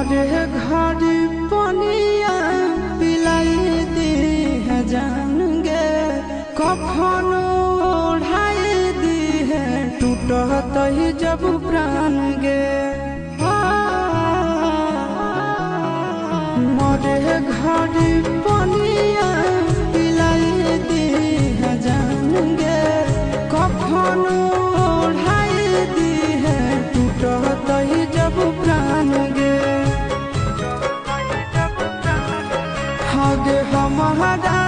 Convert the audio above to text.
मोरे घर पनिया पिलाई दी है जान गे, कखनो ओढ़ाई दी है टूटत ही जब प्राण गे। मोरे घर पनिया पिलाई दी है जान गे, कखनो ओढ़ाई दी है टूटत ही जब प्राण गे। हगे हमारा